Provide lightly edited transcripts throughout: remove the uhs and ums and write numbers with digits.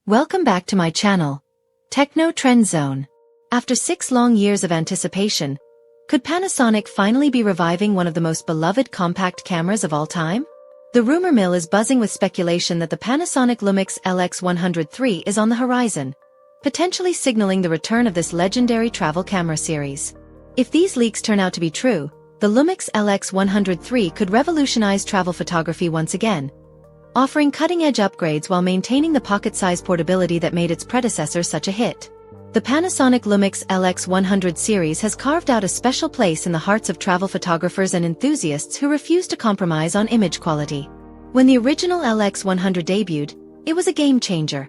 Welcome back to my channel, Techno Trend Zone. After 6 long years of anticipation, could Panasonic finally be reviving one of the most beloved compact cameras of all time? The rumor mill is buzzing with speculation that the Panasonic Lumix LX100 III is on the horizon, potentially signaling the return of this legendary travel camera series. If these leaks turn out to be true, the Lumix LX100 III could revolutionize travel photography once again, offering cutting-edge upgrades while maintaining the pocket-sized portability that made its predecessor such a hit. The Panasonic Lumix LX100 series has carved out a special place in the hearts of travel photographers and enthusiasts who refuse to compromise on image quality. When the original LX100 debuted, it was a game-changer,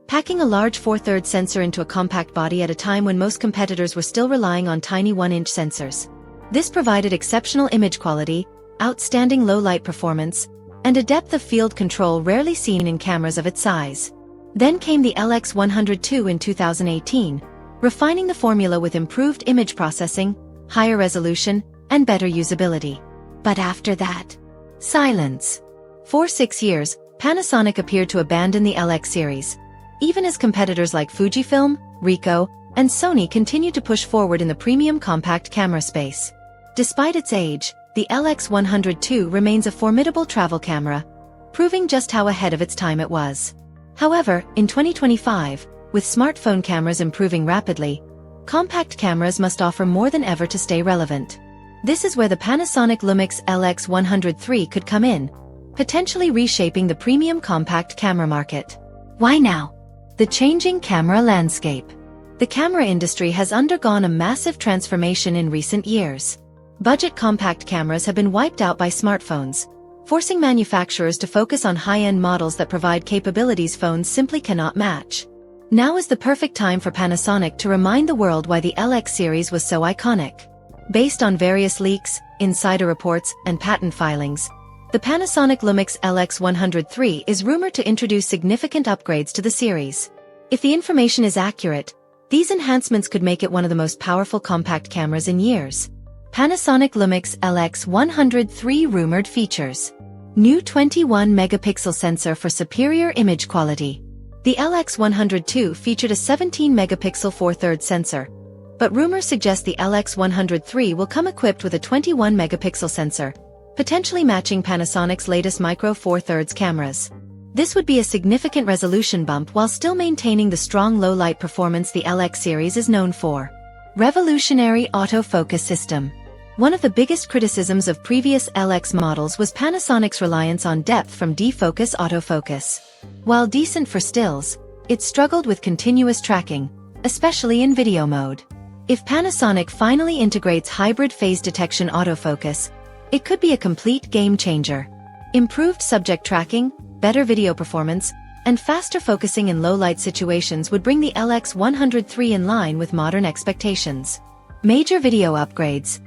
packing a large 4/3 sensor into a compact body at a time when most competitors were still relying on tiny 1-inch sensors. This provided exceptional image quality, outstanding low-light performance, and a depth of field control rarely seen in cameras of its size. Then came the LX100 II in 2018, refining the formula with improved image processing, higher resolution, and better usability. But after that, silence. For 6 years, Panasonic appeared to abandon the LX series, even as competitors like Fujifilm, Ricoh, and Sony continued to push forward in the premium compact camera space. Despite its age, the LX100 II remains a formidable travel camera, proving just how ahead of its time it was. However, in 2025, with smartphone cameras improving rapidly, compact cameras must offer more than ever to stay relevant. This is where the Panasonic Lumix LX100 III could come in, potentially reshaping the premium compact camera market. Why now? The changing camera landscape. The camera industry has undergone a massive transformation in recent years. Budget compact cameras have been wiped out by smartphones, forcing manufacturers to focus on high-end models that provide capabilities phones simply cannot match. Now is the perfect time for Panasonic to remind the world why the LX series was so iconic. Based on various leaks, insider reports, and patent filings, the Panasonic Lumix LX100 III is rumored to introduce significant upgrades to the series. If the information is accurate, these enhancements could make it one of the most powerful compact cameras in years. Panasonic Lumix LX100 III rumored features: new 21-megapixel sensor for superior image quality. The LX100 II featured a 17-megapixel 4/3 sensor, but rumors suggest the LX100 III will come equipped with a 21-megapixel sensor, potentially matching Panasonic's latest micro 4/3 cameras. This would be a significant resolution bump while still maintaining the strong low-light performance the LX series is known for. Revolutionary autofocus system. One of the biggest criticisms of previous LX models was Panasonic's reliance on depth from defocus autofocus. While decent for stills, it struggled with continuous tracking, especially in video mode. If Panasonic finally integrates hybrid phase detection autofocus, it could be a complete game changer. Improved subject tracking, better video performance, and faster focusing in low-light situations would bring the LX100 III in line with modern expectations. Major video upgrades: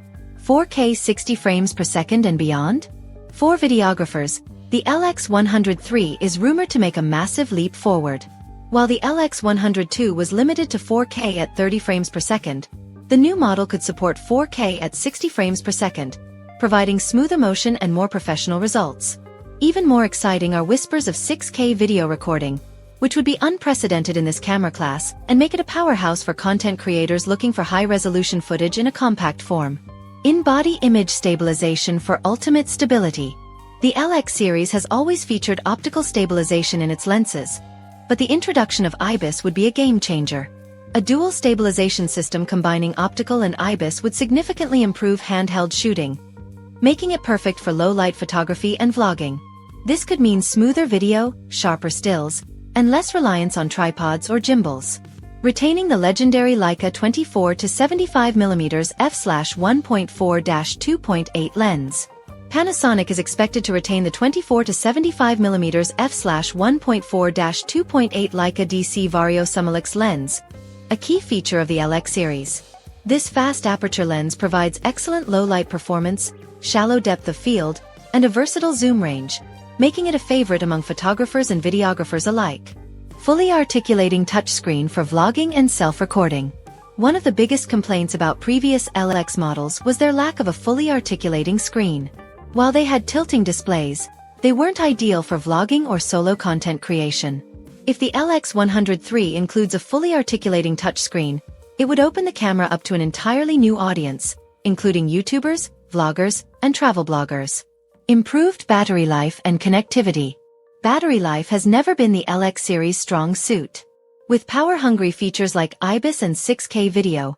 4K 60 frames per second and beyond? For videographers, the LX100 III is rumored to make a massive leap forward. While the LX100 II was limited to 4K at 30 frames per second, the new model could support 4K at 60 frames per second, providing smoother motion and more professional results. Even more exciting are whispers of 6K video recording, which would be unprecedented in this camera class and make it a powerhouse for content creators looking for high-resolution footage in a compact form. In-body image stabilization for ultimate stability. The LX series has always featured optical stabilization in its lenses, but the introduction of IBIS would be a game-changer. A dual stabilization system combining optical and IBIS would significantly improve handheld shooting, making it perfect for low-light photography and vlogging. This could mean smoother video, sharper stills, and less reliance on tripods or gimbals. Retaining the legendary Leica 24 to 75mm f/1.4-2.8 lens. Panasonic is expected to retain the 24 to 75mm f/1.4-2.8 Leica DC Vario Summilux lens, a key feature of the LX series. This fast aperture lens provides excellent low-light performance, shallow depth of field, and a versatile zoom range, making it a favorite among photographers and videographers alike. Fully articulating touchscreen for vlogging and self-recording. One of the biggest complaints about previous LX models was their lack of a fully articulating screen. While they had tilting displays, they weren't ideal for vlogging or solo content creation. If the LX100 III includes a fully articulating touchscreen, it would open the camera up to an entirely new audience, including YouTubers, vloggers, and travel bloggers. Improved battery life and connectivity. Battery life has never been the LX series' strong suit. With power-hungry features like IBIS and 6K video,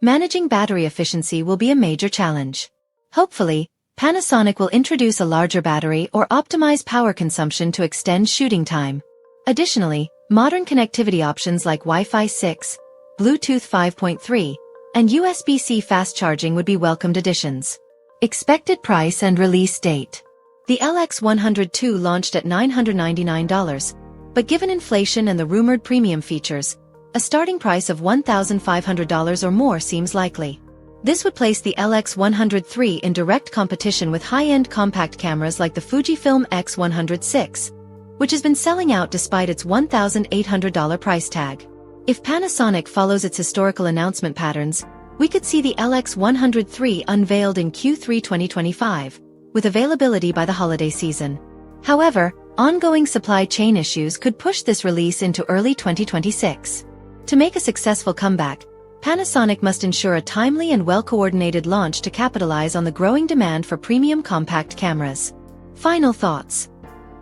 managing battery efficiency will be a major challenge. Hopefully, Panasonic will introduce a larger battery or optimize power consumption to extend shooting time. Additionally, modern connectivity options like Wi-Fi 6, Bluetooth 5.3, and USB-C fast charging would be welcomed additions. Expected price and release date. The LX100 II launched at $999, but given inflation and the rumored premium features, a starting price of $1,500 or more seems likely. This would place the LX100 III in direct competition with high-end compact cameras like the Fujifilm X100 VI, which has been selling out despite its $1,800 price tag. If Panasonic follows its historical announcement patterns, we could see the LX100 III unveiled in Q3 2025, with availability by the holiday season. However, ongoing supply chain issues could push this release into early 2026. To make a successful comeback, Panasonic must ensure a timely and well-coordinated launch to capitalize on the growing demand for premium compact cameras. Final thoughts.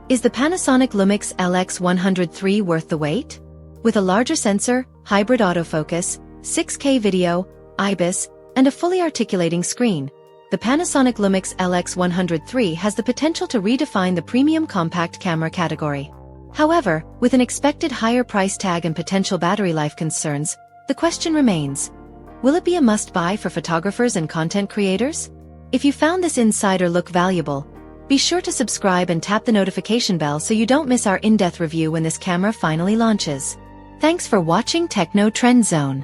Is the Panasonic Lumix LX100 III worth the wait? With a larger sensor, hybrid autofocus, 6K video, IBIS, and a fully articulating screen, the Panasonic Lumix LX100 III has the potential to redefine the premium compact camera category. However, with an expected higher price tag and potential battery life concerns, the question remains: will it be a must-buy for photographers and content creators? If you found this insider look valuable, be sure to subscribe and tap the notification bell so you don't miss our in-depth review when this camera finally launches. Thanks for watching Techno Trend Zone.